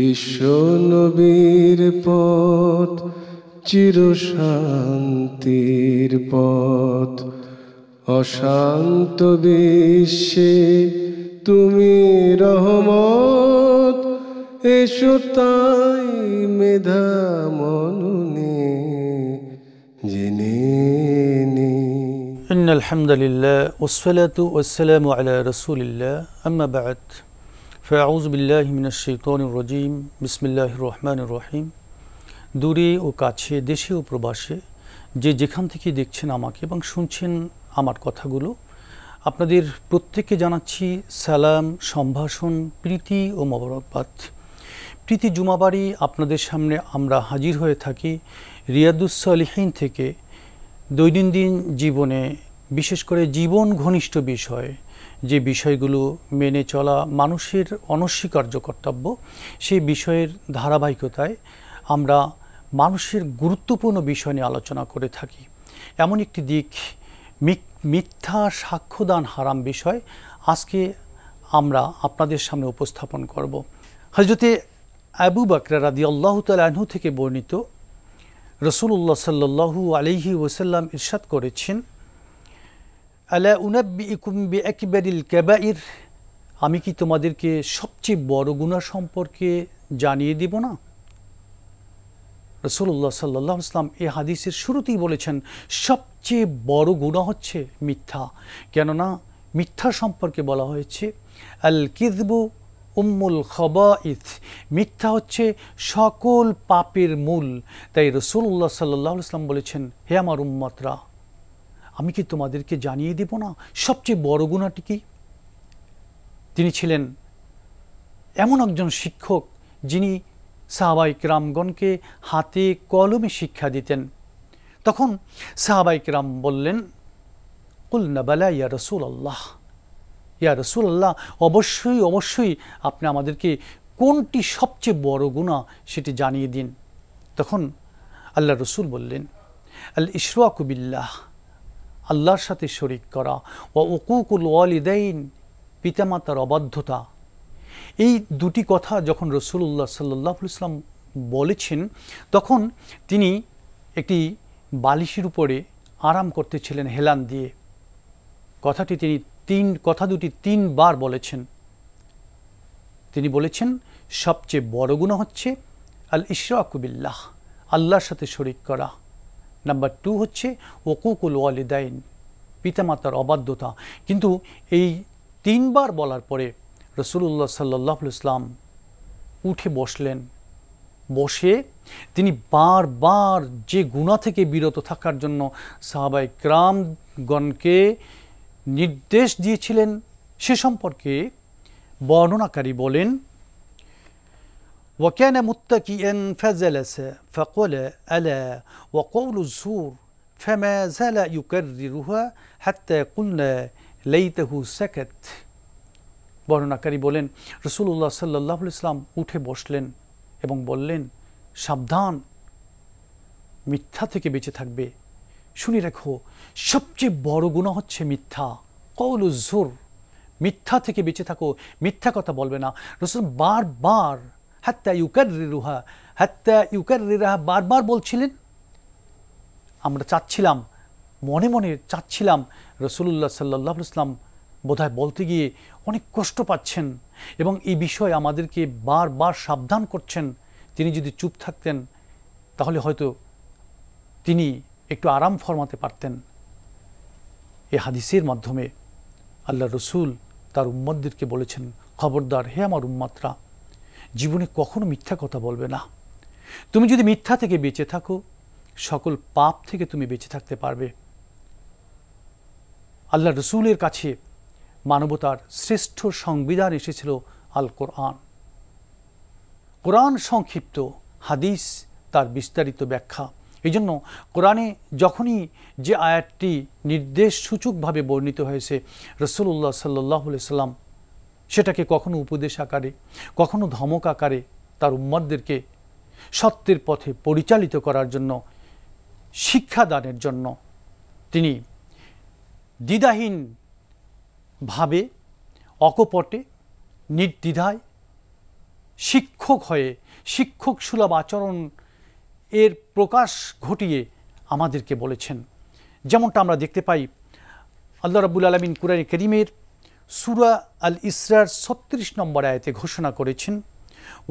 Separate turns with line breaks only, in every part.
বিশ্ব নবীর পথ চিরশান্তির পথ, অশান্ত বিশ্বে তুমি রহমত, এসো তাই মেধা মননে জেনে নি।
ইন্নাল হামদুলিল্লাহ ওয়াসসালাতু ওয়াসসালামু আলা রাসূলিল্লাহ আম্মা বা'দ ফাআউযু বিল্লাহি মিনাশ শাইতানির রাজীম বিসমিল্লাহির রহমানির রহিম। দূরে ও কাছে, দেশে ও প্রবাসে যে যেখান থেকে দেখছেন আমাকে এবং শুনছেন আমার কথাগুলো, আপনাদের প্রত্যেককে জানাচ্ছি সালাম, সম্ভাষণ, প্রীতি ও মোবারকবাদ। প্রীতি জুমাবারি আপনাদের সামনে আমরা হাজির হয়ে থাকি রিয়াদুস সালিহিন থেকে দৈনন্দিন জীবনে, বিশেষ করে জীবন ঘনিষ্ঠ বিষয়, যে বিষয়গুলো মেনে চলা মানুষের অনস্বীকার্য কর্তব্য, সেই বিষয়ের ধারাবাহিকতায় আমরা মানুষের গুরুত্বপূর্ণ বিষয় নিয়ে আলোচনা করে থাকি। এমন একটি দিক, মিথ্যা সাক্ষ্যদান হারাম বিষয়, আজকে আমরা আপনাদের সামনে উপস্থাপন করব। হযরতে আবু বকর রাদিয়াল্লাহু তাআলা আনহু থেকে বর্ণিত, রাসূলুল্লাহ সাল্লাল্লাহু আলাইহি ওয়াসাল্লাম ইরশাদ করেছেন, আলা উনাব্বিউকুম বিআকবারিল কাবাইর, আমি কি তোমাদেরকে সবচেয়ে বড় গুনাহ সম্পর্কে জানিয়ে দিব না? রাসূলুল্লাহ সাল্লাল্লাহু আলাইহি ওয়াসাল্লাম এই হাদিসের শুরুতেই বলেছেন সবচেয়ে বড় গুনাহ হচ্ছে মিথ্যা। কেননা মিথ্যা সম্পর্কে বলা হয়েছে আল কিযবু উম্মুল খাবাইথ, মিথ্যা হচ্ছে সকল পাপের মূল। তাই রাসূলুল্লাহ সাল্লাল্লাহু আলাইহি ওয়াসাল্লাম বলেছেন, হে আমার উম্মতরা, আমি কি তোমাদেরকে জানিয়ে দেব না সবচেয়ে বড় গুনাহটি কি? তিনি ছিলেন এমন একজন শিক্ষক যিনি সাহাবায়ে কেরামগণকে হাতে কলমে শিক্ষা দিতেন। তখন সাহাবায়ে কেরাম বললেন, কুলনা বালা ইয়া রাসূলুল্লাহ, ইয়া রাসূলুল্লাহ, অবশ্যই অবশ্যই আপনি আমাদেরকে কোনটি সবচেয়ে বড় গুনাহ সেটি জানিয়ে দিন। তখন আল্লাহ রসুল বললেন, আল ইশরাকু বিল্লাহ, আল্লাহর সাথে শরীক করা, ওয়া উকুকুল ওয়ালিদাইন, পিতামাতার অবাধ্যতা। এই দুটি কথা যখন রাসূলুল্লাহ সাল্লাল্লাহু আলাইহি ওয়াসাল্লাম বলেছেন, তখন তিনি একটি বালিশের উপরে আরাম করতেছিলেন হেলান দিয়ে। কথা দুটি তিনবার বলেছেন। তিনি বলেছেন সবচেয়ে বড় গুনাহ হচ্ছে আল ইশরাকু বিল্লাহ, আল্লাহর সাথে শরীক করা। নাম্বার 2 হচ্ছে উকুকুল ওয়ালিদাইন, পিতামাতার অবাধ্যতা। কিন্তু এই তিনবার বলার পরে রাসূলুল্লাহ সাল্লাল্লাহু আলাইহি ওয়াসাল্লাম উঠে বসলেন। বসে তিনি বারবার যে গুনাহ থেকে বিরত থাকার জন্য সাহাবায়ে কেরামগণকে নির্দেশ দিয়েছিলেন সে সম্পর্কে বর্ণনাকারী বলেন, وكان متكئا فجلس فقال ألا وقول الزور فما زال يكررها حتى قلنا ليته سكت। বর্ণনাকারী বলেন, রাসূলুল্লাহ সাল্লাল্লাহু আলাইহি ওয়াসাল্লাম উঠে বসলেন এবং বললেন, সাবধান, মিথ্যা থেকে বেঁচে থাকবে। শুনে রাখো, সবচেয়ে বড় গুনাহ হচ্ছে মিথ্যা, কওলুজ জুর, মিথ্যা থেকে বেঁচে থাকো, মিথ্যা কথা বলবে না। রাসূল বারবার হাত্তা ইউকাররিরুহা বারবার বলছিলেন। আমরা চাচ্ছিলাম, মনে মনে চাচ্ছিলাম রাসূলুল্লাহ সাল্লাল্লাহু আলাইহি ওয়াসাল্লাম বোধহয় বলতে গিয়ে অনেক কষ্ট পাচ্ছেন এবং এই বিষয়ে আমাদেরকে বারবার সাবধান করছেন। তিনি যদি চুপ থাকতেন তাহলে হয়তো তিনি একটু আরাম ফরমাতে পারতেন। এই হাদিসের মাধ্যমে আল্লাহ রসুল তার উম্মতদেরকে বলেছেন, খবরদার হে আমার উম্মতরা, জীবনে কখনো মিথ্যা কথা বলবে না। তুমি যদি মিথ্যা থেকে বেঁচে থাকো, সকল পাপ থেকে তুমি বেঁচে থাকতে পারবে। আল্লাহ রসুলের কাছে মানবতার শ্রেষ্ঠ সংবিধান এসেছিল আল কোরআন। কোরআন সংক্ষিপ্ত, হাদিস তার বিস্তারিত ব্যাখ্যা। এই জন্য কোরআনে যখনই যে আয়াতটি নির্দেশ সূচকভাবে বর্ণিত হয়েছে, রাসূলুল্লাহ সাল্লাল্লাহু আলাইহি ওয়াসাল্লাম সেটাকে কখনো উপদেশ আকারে, কখনো ধমক আকারে তার উম্মতদেরকে সত্যের পথে পরিচালিত করার জন্য, শিক্ষাদানের জন্য তিনি দ্বিধাহীনভাবে, অকপটে, নির্দ্বিধায় শিক্ষক হয়ে শিক্ষক সুলভ আচরণ এর প্রকাশ ঘটিয়ে আমাদেরকে বলেছেন। যেমনটা আমরা দেখতে পাই আল্লাহ রাব্বুল আলামিন কুরআনে কারীমের সূরা আল ইসরার ৩৬ নম্বর আয়াতে ঘোষণা করেছেন,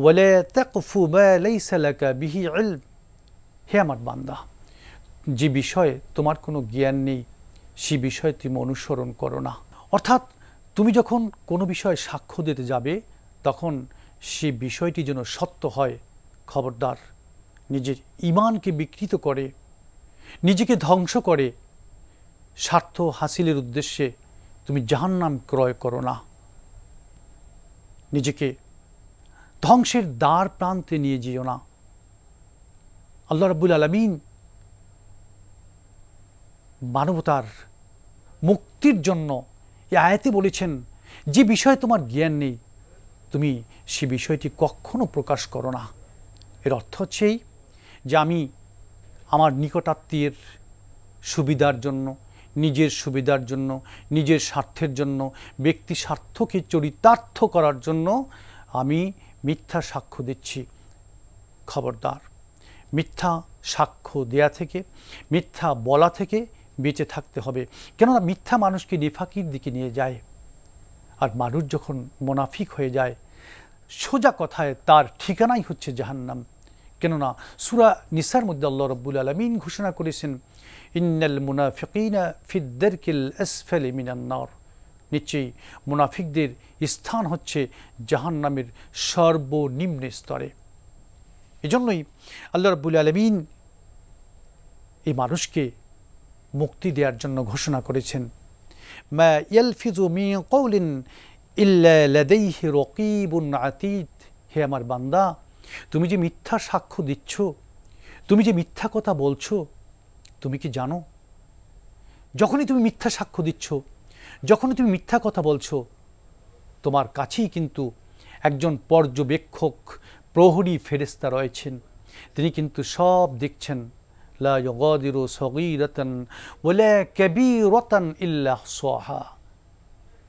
ওয়ালা তাকফু মা লাইসা লাকা বিহি ইলম। হে আমার বান্দা, যে বিষয়ে তোমার কোনো জ্ঞান নেই সে বিষয়ে তুমি অনুসরণ করো না। অর্থাৎ তুমি যখন কোনো বিষয়ে সাক্ষ্য দিতে যাবে তখন সে বিষয়টি যেন সত্য হয়। খবরদার, নিজের ঈমানকে বিকৃত করে, নিজেকে ধ্বংস করে স্বার্থ হাসিলের উদ্দেশ্যে তুমি জাহান্নাম ক্রয় করো না। নিজেকে ধ্বংসের দ্বার প্রান্তে নিয়ে যেও না। আল্লাহ রাব্বুল আলামিন মানবতার মুক্তির জন্য এই আয়াতে বলেছেন, যে বিষয়ে তোমার জ্ঞান নেই তুমি সে বিষয়টি কখনো প্রকাশ করো না। এর অর্থ হচ্ছেই যে আমি আমার নিকটাত্মীয়ের সুবিধার জন্য, নিজের সুবিধার জন্য, নিজের স্বার্থের জন্য, ব্যক্তি স্বার্থকে চরিতার্থ করার জন্য আমি মিথ্যা সাক্ষ্য দিচ্ছি। খবরদার, মিথ্যা সাক্ষ্য দেয়া থেকে, মিথ্যা বলা থেকে বেঁচে থাকতে হবে। কেননা মিথ্যা মানুষকে নিফাকির দিকে নিয়ে যায়, আর মানুষ যখন মুনাফিক হয়ে যায় সোজা কথায় তার ঠিকানাই হচ্ছে জাহান্নাম। কেননা সূরা নিসার মধ্যে আল্লাহ রাব্বুল আলামিন ঘোষণা করেছেন, ইন্নাল মুনাফিকিনা ফিদ দারকিল আসফালি মিনান নার। নিশ্চয়ই মুনাফিকদের স্থান হচ্ছে জাহান্নামের সর্বনিম্ন স্তরে। এজন্যই আল্লাহ রাব্বুল আলামিন এই মানুষকে মুক্তি দেওয়ার জন্য ঘোষণা করেছেন, মা ইয়ালফিজু মিন কওলিন ইল্লা লাদাইহি রাকিবুন আতীদ। হে আমার বান্দা, তুমি যে মিথ্যা সাক্ষ্য দিচ্ছ, তুমি যে মিথ্যা কথা বলছো, তুমি কি জানো যখনই তুমি মিথ্যা সাক্ষ্য দিচ্ছ, যখনই তুমি মিথ্যা কথা বলছো, তোমার কাছেই কিন্তু একজন পর্যবেক্ষক প্রহরী ফেরেশতা রয়েছেন। তিনি কিন্তু সব দেখছেন। লা ইউগাদিরু সগীরাতান ওয়ালা কাবীরাতান ইল্লা আহসাহা।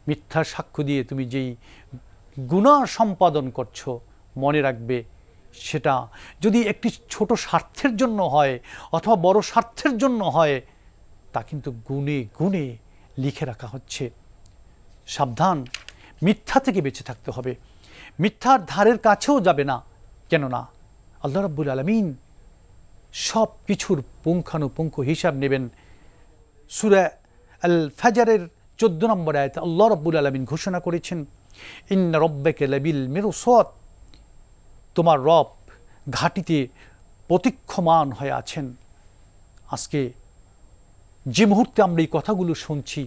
মিথ্যা সাক্ষ্য দিয়ে তুমি যেই গুনাহ সম্পাদন করছো, মনে রাখবে সেটা যদি একটি ছোট স্বার্থের জন্য হয় অথবা বড় স্বার্থের জন্য হয়, তা কিন্তু গুণে গুণে লিখে রাখা হচ্ছে। সাবধান, মিথ্যা থেকে বেঁচে থাকতে হবে, মিথ্যার ধারের কাছেও যাবে না। কেননা আল্লাহ রাব্বুল আলামিন সব কিছুর পুঙ্খানুপুঙ্খ হিসাব নেবেন। সূরা আল ফাজরের 14 নম্বর আয়াতে আল্লাহ রাব্বুল আলামিন ঘোষণা করেছেন, ইন্না রাব্বাকা লাবিল মিরসাদ। তোমার রব ঘাটিতে প্রতীক্ষমান হয়ে আছেন। আজকে যে মুহূর্তে আমরা এই কথাগুলো শুনছি,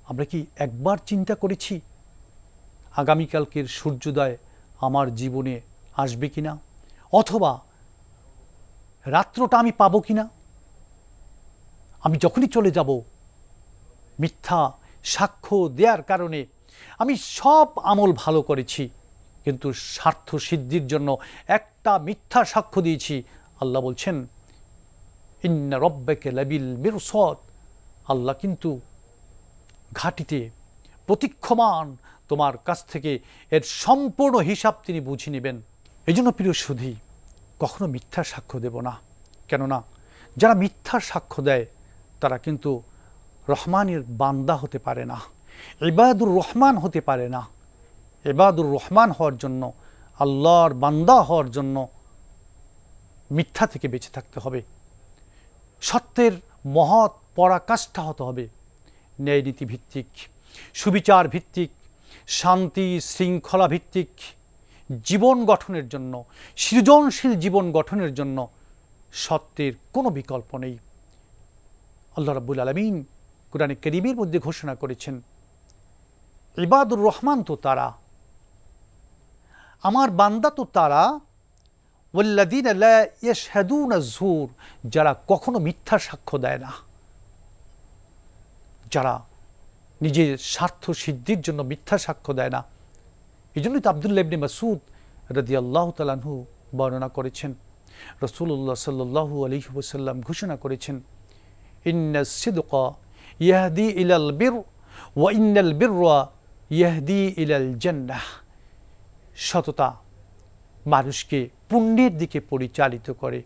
আমরা কি একবার চিন্তা করেছি আগামীকালকের সূর্যোদয় আমার জীবনে আসবে কিনা, অথবা রাত্রটা আমি পাবো কিনা? আমি যখনই চলে যাব, মিথ্যা সাক্ষ্য দেওয়ার কারণে আমি সব আমল ভালো করেছি, কিন্তু স্বার্থ সিদ্ধির জন্য একটা মিথ্যা সাক্ষ্য দিয়েছি। আল্লাহ বলছেন, ইন্না রাব্বাকা লাবিল মিরসাদ। আল্লাহ কিন্তু ঘাটিতে প্রতীক্ষমান, তোমার কাছ থেকে এর সম্পূর্ণ হিসাব তিনি বুঝে নেবেন। এই জন্য প্রিয় সুধী, কখনো মিথ্যা সাক্ষ্য দেব না। কেননা যারা মিথ্যা সাক্ষ্য দেয় তারা কিন্তু রহমানের বান্দা হতে পারে না, ইবাদুর রহমান হতে পারে না। ইবাদুর রহমান হওয়ার জন্য, আল্লাহর বান্দা হওয়ার জন্য মিথ্যা থেকে বেঁচে থাকতে হবে, সত্যের মহৎ পরাকাষ্ঠা হতে হবে, ন্যায়নীতি ভিত্তিক, সুবিচার ভিত্তিক, শান্তি শৃঙ্খলা ভিত্তিক জীবন গঠনের জন্য, সৃজনশীল জীবন গঠনের জন্য সত্যের কোনো বিকল্প নেই। আল্লাহ রাব্বুল আলামিন কুরআনে কারীমের মধ্যে ঘোষণা করেছেন, ইবাদুর রহমান তো তারা, আমার বান্দা তো তারা, ওয়াল্লাযীনা লা ইয়াশহাদুনা যুর, যারা কখনো মিথ্যা সাক্ষ্য দেয় না, যারা নিজের স্বার্থ সিদ্ধির জন্য মিথ্যা সাক্ষ্য দেয় না। এই জন্যই তো আব্দুল্লাহ ইবনে মাসউদ রাদিয়াল্লাহু তাআলা আনহু বর্ণনা করেছেন, রাসূলুল্লাহ সাল্লাল্লাহু আলাইহি ওয়াসাল্লাম ঘোষণা করেছেন, ইন্নাস সিদকা ইয়াহদি ইলাল বির ওয়া ইন্নাল বিররা ইয়াহদি ইলাল জান্নাহ। সততা মানুষকে পুণ্যের দিকে পরিচালিত করে,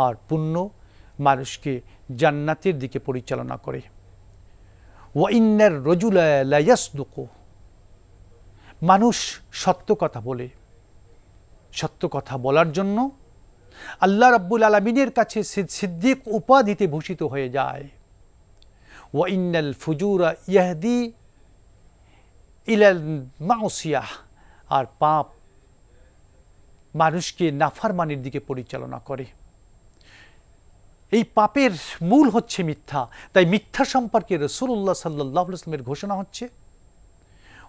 আর পুণ্য মানুষকে জান্নাতের দিকে পরিচালনা করে। ওয়া ইন্নার রাজুলা লা ইয়াসদুকু, মানুষ সত্য কথা বলে। সত্য কথা বলার জন্য আল্লাহ রাব্বুল আলামিনের কাছে সিদ্দিক উপাধিতে ভূষিত হয়ে যায়। ওয়া ইন্নাল ফুজুরা ইয়াহদি ইলাল মাউসিয়াহ, আর পাপ মানুষকে নাফরমানির দিকে পরিচালনা করে। এই পাপের মূল হচ্ছে মিথ্যা। তাই মিথ্যা সম্পর্কে রাসূলুল্লাহ সাল্লাল্লাহু আলাইহি ওয়াসাল্লামের ঘোষণা হচ্ছে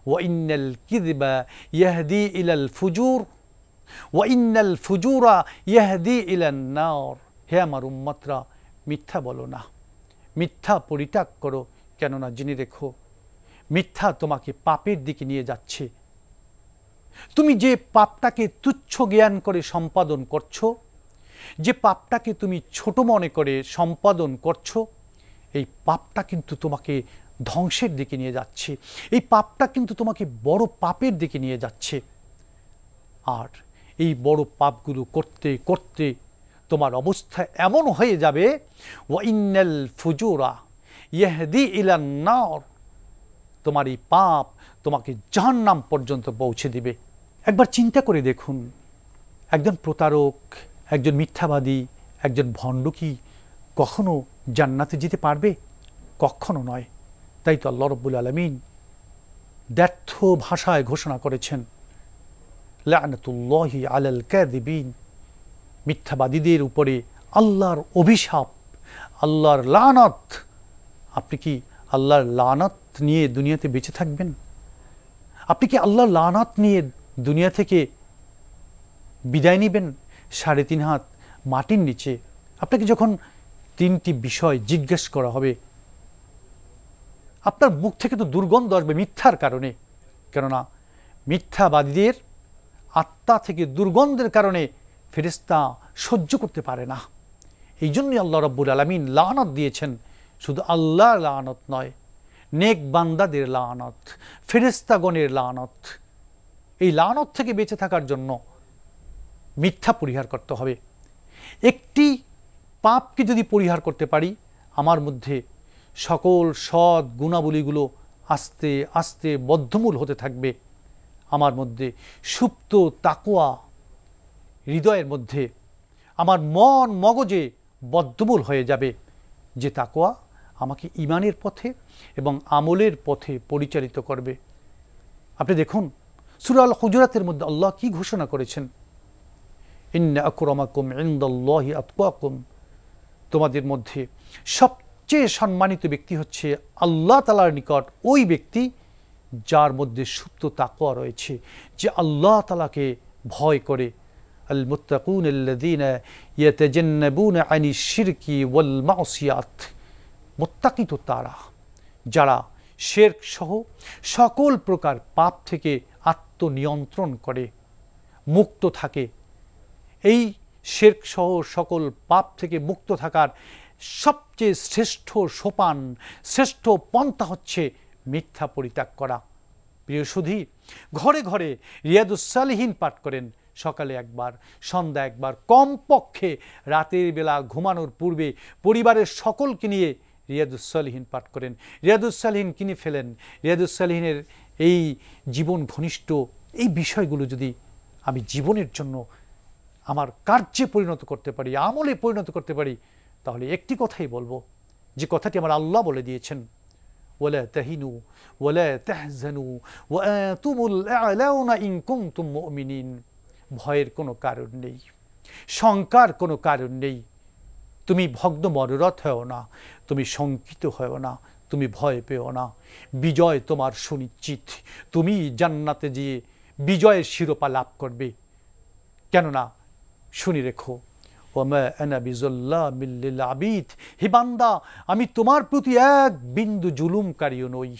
ওয়া ইন্নাল কিযবা ইয়াহদি ইলাল ফুজুর ওয়া ইন্নাল ফুজুরা ইয়াহদি ইলান নার। হে আমার উম্মতরা, মিথ্যা বলো না, মিথ্যা পরিত্যাগ করো, কেননা জেনে রেখো মিথ্যা তোমাকে পাপের দিকে নিয়ে যাচ্ছে। তুমি যে পাপটাকে তুচ্ছ জ্ঞান করে সম্পাদন করছো, যে পাপটাকে তুমি ছোট মনে করে সম্পাদন করছো, এই পাপটা কিন্তু তোমাকে ধ্বংসের দিকে নিয়ে যাচ্ছে। এই পাপটা কিন্তু তোমাকে বড় পাপের দিকে নিয়ে যাচ্ছে। আর এই বড় পাপগুলো করতে করতে তোমার অবস্থা এমন হয়ে যাবে ওয়া ইন্নাল ফুজুরা ইয়াহদি ইলান নার, তোমার এই পাপ তোমাকে জাহান্নাম পর্যন্ত পৌঁছে দিবে। একবার চিন্তা করে দেখুন, একজন প্রতারক, একজন মিথ্যাবাদী, একজন ভণ্ড কি কখনো জান্নাতে যেতে পারবে? কখনো নয়। তাই তো আল্লাহ রাব্বুল আলামিন ব্যর্থ ভাষায় ঘোষণা করেছেন লা'নাতুল্লাহি আলাল কাযিবিন, মিথ্যাবাদীদের উপরে আল্লাহর অভিশাপ, আল্লাহর লানত। আপনি কি আল্লাহর লানত নিয়ে দুনিয়াতে বেঁচে থাকবেন? আপনি কি আল্লাহর লানত নিয়ে দুনিয়া থেকে বিদায় নেবেন 3.5 হাত মাটির নিচে? আপনাকে যখন 3টি বিষয় জিজ্ঞেস করা হবে, আপনার মুখ থেকে তো দুর্গন্ধ আসবে মিথ্যার কারণে। কেননা মিথ্যাবাদীদের আত্মা থেকে দুর্গন্ধের কারণে ফেরেশতা সহ্য করতে পারে না। এই জন্যই আল্লাহ রাব্বুল আলামিন লানত দিয়েছেন। শুধু আল্লাহর লানত নয়, নেক বান্দাদের লানত, ফেরেশতাগণের লানত। এই লানত থেকে বেঁচে থাকার জন্য মিথ্যা পরিহার করতে হবে। একটি পাপকে যদি পরিহার করতে পারি, আমার মধ্যে সকল সৎ গুণাবলীগুলো আস্তে আস্তে বদ্ধমূল হতে থাকবে। আমার মধ্যে সুপ্ত তাকওয়া হৃদয়ের মধ্যে, আমার মন মগজে বদ্ধমূল হয়ে যাবে, যে তাকওয়া আমাকে ঈমানের পথে এবং আমলের পথে পরিচালিত করবে। আপনি দেখুন সূরা আল হুজুরাতের মধ্যে আল্লাহ কি ঘোষণা করেছেন, ইন্না আকরামাকুম ইনদাল্লাহি আতকাকুম, তোমাদের মধ্যে সবচেয়ে সম্মানিত ব্যক্তি হচ্ছে আল্লাহ তাআলার নিকট ওই ব্যক্তি যার মধ্যে সুপ্ত তাকওয়া রয়েছে, যে আল্লাহ তাআলাকে ভয় করে। আল মুত্তাকুন আল্লাযীনা ইয়াতাজান্নাবুনা আনিশ শিরকি ওয়াল মাসিয়াত, মুত্তাকি তো তারা যারা শিরক সহ সকল প্রকার পাপ থেকে আত্মনিয়ন্ত্রণ করে, মুক্ত থাকে। এই শিরক সহ সকল পাপ থেকে মুক্ত থাকার সবচেয়ে শ্রেষ্ঠ সোপান, শ্রেষ্ঠ পন্থা হচ্ছে মিথ্যা পরিত্যাগ করা। প্রিয় সুধী, ঘরে ঘরে রিয়াদুস সালিহিন পাঠ করেন, সকালে একবার, সন্ধ্যা একবার, কমপক্ষে রাতের বেলা ঘুমানোর পূর্বে পরিবারের সকলকে নিয়ে রিয়াদুস সালিহিন পাঠ করেন। রিয়াদুস সালিহিন কিনে ফেলেন। রিয়াদুস সালিহিনের এই জীবন ঘনিষ্ঠ এই বিষয়গুলো যদি আমি জীবনের জন্য আমার কার্যে পরিণত করতে পারি, আমলে পরিণত করতে পারি, তাহলে একটি কথাই বলবো, যে কথাটি আমার আল্লাহ বলে দিয়েছেন, ওয়ালা তাহিনু ওয়ালা তাহজানু ওয়া আনতুমুল আ'লাউনা ইন কুনতুম মুমিনিন। ভয়ের কোনো কারণ নেই, শঙ্কার কোনো কারণ নেই। তুমি ভগ্ন মনোরথ হও না, তুমি শঙ্কিত হও না, তুমি ভয় পেও না। বিজয় তোমার সুনিশ্চিত। তুমি জান্নাতে গিয়ে বিজয়ের শিরোপা লাভ করবে। কেননা শুনে রেখো, ওমা আনা বিযাল্লামিল লিল আবিদ, হে বান্দা, আমি তোমার প্রতি এক বিন্দু জুলুমকারীও নই।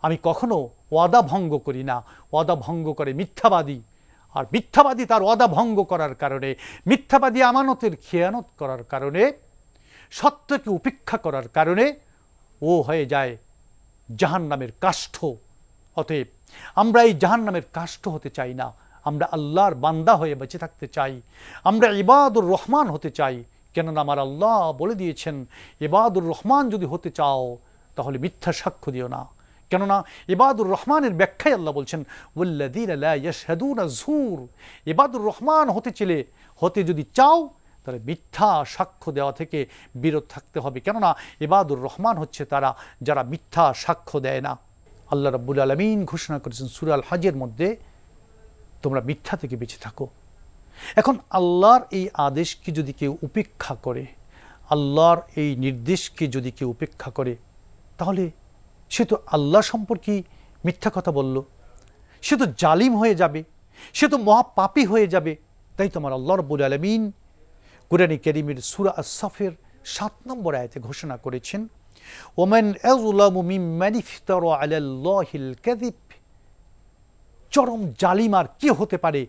আমি কখনো ওয়াদা ভঙ্গ করি না। ওয়াদা ভঙ্গ করে মিথ্যাবাদী, আর মিথ্যাবাদী তার ওয়াদা ভঙ্গ করার কারণে, মিথ্যাবাদী আমানতের খেয়ানত করার কারণে, সত্যকে উপেক্ষা করার কারণে ও হয়ে যায় জাহান্নামের কাষ্ঠ। অতএব আমরা এই জাহান্নামের কাষ্ঠ হতে চাই না, আমরা আল্লাহর বান্দা হয়ে বেঁচে থাকতে চাই, আমরা ইবাদুর রহমান হতে চাই। কেননা আমার আল্লাহ বলে দিয়েছেন, ইবাদুর রহমান যদি হতে চাও তাহলে মিথ্যা সাক্ষ্য দিও না। কেননা ইবাদুর রহমানের ব্যাখ্যায় আল্লাহ বলছেন, ওয়াল্লাযীনা লা ইয়াশহাদুনা যুর। ইবাদুর রহমান হতে যদি চাও তাহলে মিথ্যা সাক্ষ্য দেওয়া থেকে বিরত থাকতে হবে। কেননা ইবাদুর রহমান হচ্ছে তারা যারা মিথ্যা সাক্ষ্য দেয় না। আল্লাহ রাব্বুল আলামিন ঘোষণা করেছেন সূরা আল হজের মধ্যে, তোমরা মিথ্যা থেকে বেঁচে থাকো। এখন আল্লাহর এই আদেশকে যদি কেউ উপেক্ষা করে, আল্লাহর এই নির্দেশকে যদি কেউ উপেক্ষা করে, তাহলে সে তো আল্লাহ সম্পর্কে মিথ্যা কথা বলল, সে তো জালিম হয়ে যাবে, সে তো মহাপাপী হয়ে যাবে। তাই তো আমার আল্লাহ রাব্বুল আলামিন কুরআনে কারীমের সূরা আস-সাফের 7 নম্বর আয়াতে ঘোষণা করেছেন, ওমান আযলামু মিম্মান ইফতারা আলাল্লাহিল কাযিব। চরম জালিম আর কে হতে পারে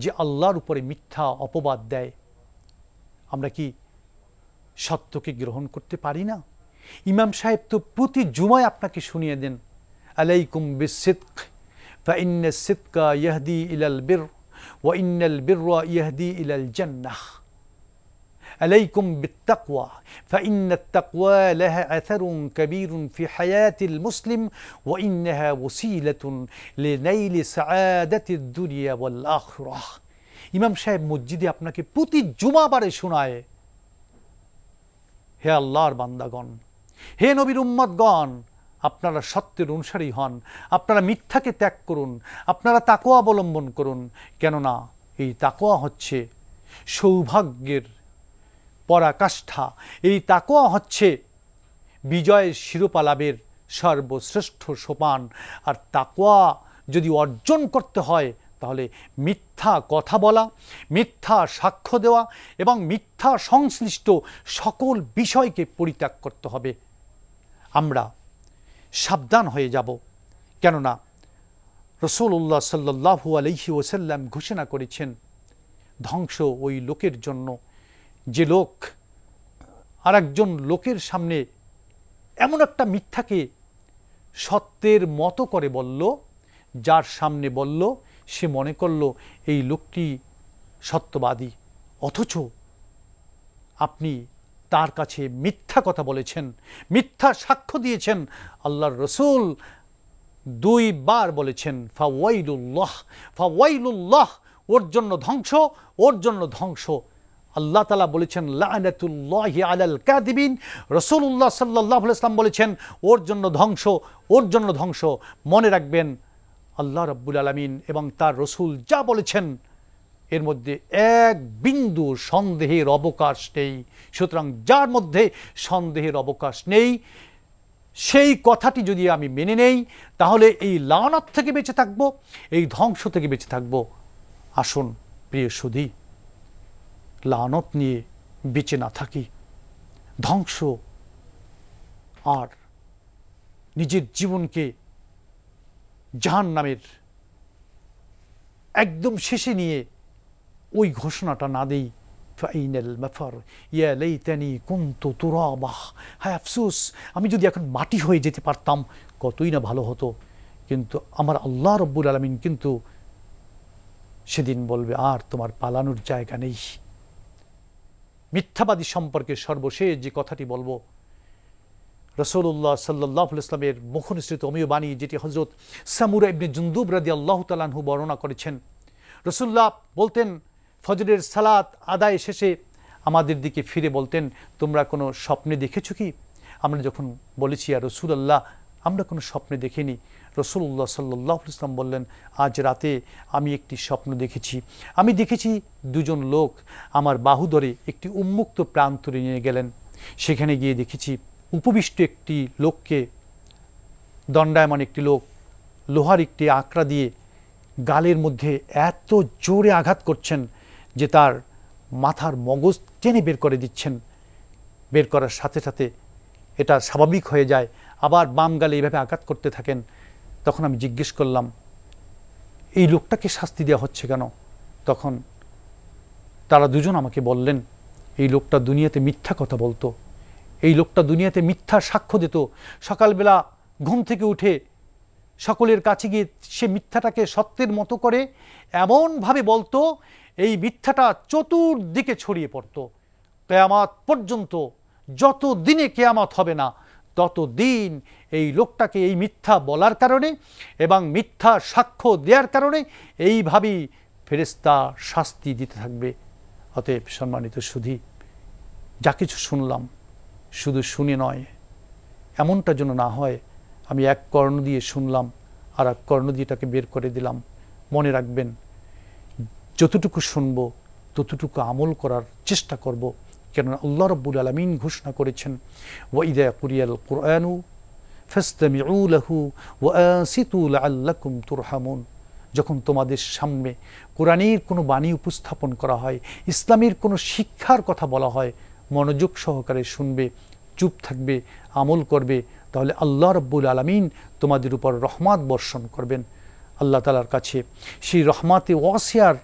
যে আল্লাহর উপরে মিথ্যা অপবাদ দেয়? আমরা কি সত্যকে গ্রহণ করতে পারি না? ইমাম সাহেব তো প্রতি জুমায় আপনাকে শুনিয়ে দেন, আলাইকুম বিসিদক ফাইন্নাস সিদকা ইয়াহদি ইলাল বির ওয়া ইন্নাল বিররা ইয়াহদি ইলাল জান্নাহ। عليكم بالتقوى فإن التقوى لها أثر كبير في حياة المسلم وإنها وسيلة لنيل سعادة الدنيا والآخرة। ইমাম সাহেব মসজিদে আপনাকে প্রতি জুমাবারে শোনায়, হে আল্লাহর বান্দাগণ, হে নবীর উম্মতগণ, আপনারা সত্যের অনুসারী হন, আপনারা মিথ্যাকে ত্যাগ করুন, আপনারা তাকওয়া অবলম্বন করুন। কেননা এই তাকওয়া হচ্ছে সৌভাগ্যের পরাকাষ্ঠা, এই তাকওয়া হচ্ছে বিজয়ের শিরোপা লাভের সর্বশ্রেষ্ঠ সোপান। আর তাকওয়া যদি অর্জন করতে হয় তাহলে মিথ্যা কথা বলা, মিথ্যা সাক্ষ্য দেওয়া এবং মিথ্যা সংশ্লিষ্ট সকল বিষয়কে পরিত্যাগ করতে হবে। আমরা সাবধান হয়ে যাব। কেননা রাসূলুল্লাহ সাল্লাল্লাহু আলাইহি ওয়াসাল্লাম ঘোষণা করেছেন, ধ্বংস ওই লোকের জন্য যে লোক আর একজন লোকের সামনে এমন একটা মিথ্যাকে সত্যের মতো করে বলল, যার সামনে বলল সে মনে করল এই লোকটি সত্যবাদী, অথচ আপনি তার কাছে মিথ্যা কথা বলেছেন, মিথ্যা সাক্ষ্য দিয়েছেন। আল্লাহর রাসূল 2 বার বলেছেন, ফাওয়াইলুল্লাহ ফাওয়াইলুল্লাহ, ওর জন্য ধ্বংস, ওর জন্য ধ্বংস। আল্লাহ তাআলা বলেছেন লাআনাতুল্লাহি আলাল কাযিবিন, রাসূলুল্লাহ সাল্লাল্লাহু আলাইহি ওয়াসাল্লাম বলেছেন ওর জন্য ধ্বংস, ওর জন্য ধ্বংস। মনে রাখবেন, আল্লাহ রাব্বুল আলামিন এবং তার রাসূল যা বলেছেন এর মধ্যে এক বিন্দু সন্দেহের অবকাশ নেই। সুতরাং যার মধ্যে সন্দেহের অবকাশ নেই সেই কথাটি যদি আমি মেনে নেই তাহলে এই লানত থেকে বেঁচে থাকব, এই ধ্বংস থেকে বেঁচে থাকব। আসুন প্রিয় সুধী, লানত নিয়ে বেঁচে না থাকি, ধ্বংস আর নিজের জীবনকে জাহান্নামের একদম শেষে নিয়ে ওই ঘোষণাটা না দেই, ফাইনাল মাফার ইয়া লাইতানি কুনতু তুরাবা, হায় আফসোস আমি যদি এখন মাটি হয়ে যেতে পারতাম কতই না ভালো হতো। কিন্তু আমার আল্লাহ রাব্বুল আলামিন কিন্তু সেদিন বলবে আর তোমার পালানোর জায়গা নেই। মিথ্যাবাদী সম্পর্কে সর্বশেষ যে কথাটি বলবো, রাসূলুল্লাহ সাল্লাল্লাহু আলাইহি ওয়াসাল্লামের মুখনিসৃত অমীয় বাণী, যেটি হযরত সামুরা ইবনে জুনদুব রাদিয়াল্লাহু তাআলা আনহু বর্ণনা করেছেন। রাসূলুল্লাহ বলতেন, ফজরের সালাত আদায় শেষে আমাদের দিকে ফিরে বলতেন, তোমরা কোনো স্বপ্নে দেখেছো কি? আমরা যখন বলেছি ইয়া রাসূলুল্লাহ আমরা কোনো স্বপ্নে দেখিনি, রাসূলুল্লাহ সাল্লাল্লাহু আলাইহি ওয়াসাল্লাম বললেন, আজ রাতে আমি একটি স্বপ্ন দেখেছি। আমি দেখেছি দুজন লোক আমার বাহু ধরে একটি উন্মুক্ত প্রান্তরে নিয়ে গেলেন। সেখানে গিয়ে দেখেছি উপবিষ্ট একটি লোককে, দণ্ডায়মান একটি লোক লোহার একটি আকড়া দিয়ে গালের মধ্যে এত জোরে আঘাত করছেন যে তার মাথার মগজ টেনে বের করে দিচ্ছেন। বের করার সাথে সাথে এটা স্বাভাবিক হয়ে যায়, আবার বাম গালে এইভাবে আঘাত করতে থাকেন। তখন আমি জিজ্ঞেস করলাম, এই লোকটাকে শাস্তি দেওয়া হচ্ছে কেন? তখন তারা দুজন আমাকে বললেন, এই লোকটা দুনিয়াতে মিথ্যা কথা বলতো, এই লোকটা দুনিয়াতে মিথ্যা সাক্ষ্য দিত। সকালবেলা ঘুম থেকে উঠে সকলের কাছে গিয়ে সে মিথ্যাটাকে সত্যের মতো করে এমনভাবে বলতো, এই মিথ্যাটা চতুর্দিকে ছড়িয়ে পড়তো। কিয়ামত পর্যন্ত, যত দিনে কিয়ামত হবে না ততদিন এই লোকটাকে এই মিথ্যা বলার কারণে এবং মিথ্যা সাক্ষ্য দেওয়ার কারণে এইভাবেই ফেরেশতা শাস্তি দিতে থাকবে। অতএব সম্মানিত সুধী, যা কিছু শুনলাম শুধু শুনে নয়, এমনটা যেন না হয় আমি এক কর্ণ দিয়ে শুনলাম আর এক কর্ণ দিয়ে এটাকে বের করে দিলাম। মনে রাখবেন, যতটুকু শুনবো ততটুকু আমল করার চেষ্টা করব, কেননা আল্লাহ রাব্বুল আলামিন ঘোষণা করেছেন, ওয়াইদা কুরিয়াল কুরআনু ফাসতামিউ লাহু ওয়া আনসিতু লাআল্লাকুম তুরহামুন। যখন তোমাদের সামনে কোরআনের কোনো বাণী উপস্থাপন করা হয়, ইসলামের কোনো শিক্ষার কথা বলা হয়, মনোযোগ সহকারে শুনবে, চুপ থাকবে, আমল করবে, তাহলে আল্লাহ রাব্বুল আলামিন তোমাদের উপর রহমত বর্ষণ করবেন। আল্লাহ তাআলার কাছে সেই রহমতে ওয়াসিয়ার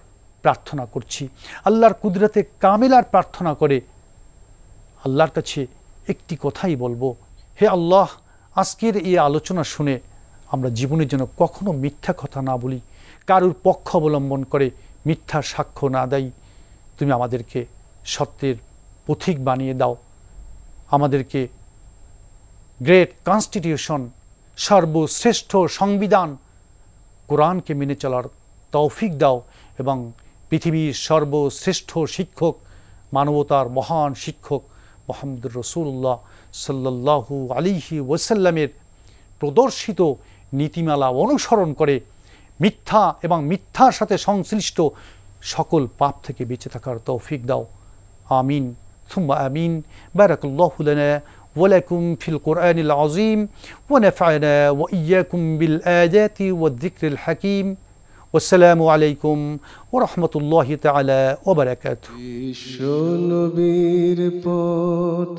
প্রার্থনা করছি, আল্লাহর কুদরতে কামিলার প্রার্থনা করে আল্লাহর কাছে একটি কথাই বলবো, হে আল্লাহ, আজকের এই আলোচনা শুনে আমরা জীবনের জন্য কখনো মিথ্যা কথা না বলি, কারুর পক্ষ অবলম্বন করে মিথ্যা সাক্ষ্য না দেই। তুমি আমাদেরকে সত্যের পথিক বানিয়ে দাও, আমাদেরকে গ্রেট কনস্টিটিউশন, সর্বশ্রেষ্ঠ সংবিধান কোরআনকে মেনে চলার তৌফিক দাও এবং পৃথিবীর সর্বশ্রেষ্ঠ শিক্ষক, মানবতার মহান শিক্ষক মুহাম্মদুর রাসূলুল্লাহ সাল্লাল্লাহু আলাইহি ওয়াসাল্লামের প্রদর্শিত নীতিমালা অনুসরণ করে মিথ্যা এবং মিথ্যার সাথে সংশ্লিষ্ট সকল পাপ থেকে বেঁচে থাকার তৌফিক দাও। আমিন সুম্মা আমিন। বারাকাল্লাহু লানা ওয়া লাকুম ফিল কুরআনিল আযীম ওয়া নাফা'না ওয়া ইয়্যাকুম বিল আয়াতি ওয়াদ যিকরিল হাকীম। ওয়াসসালামু আলাইকুম ওয়া রাহমাতুল্লাহি তাআলা ওয়া বারাকাতুহু।
বিশ্ব নবীর পথ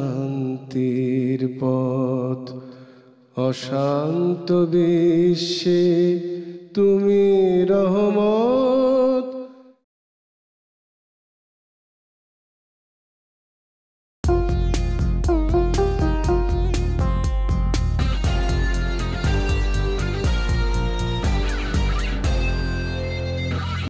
চিরশান্তির পথ, অশান্ত বিশ্বে তুমি রহমত।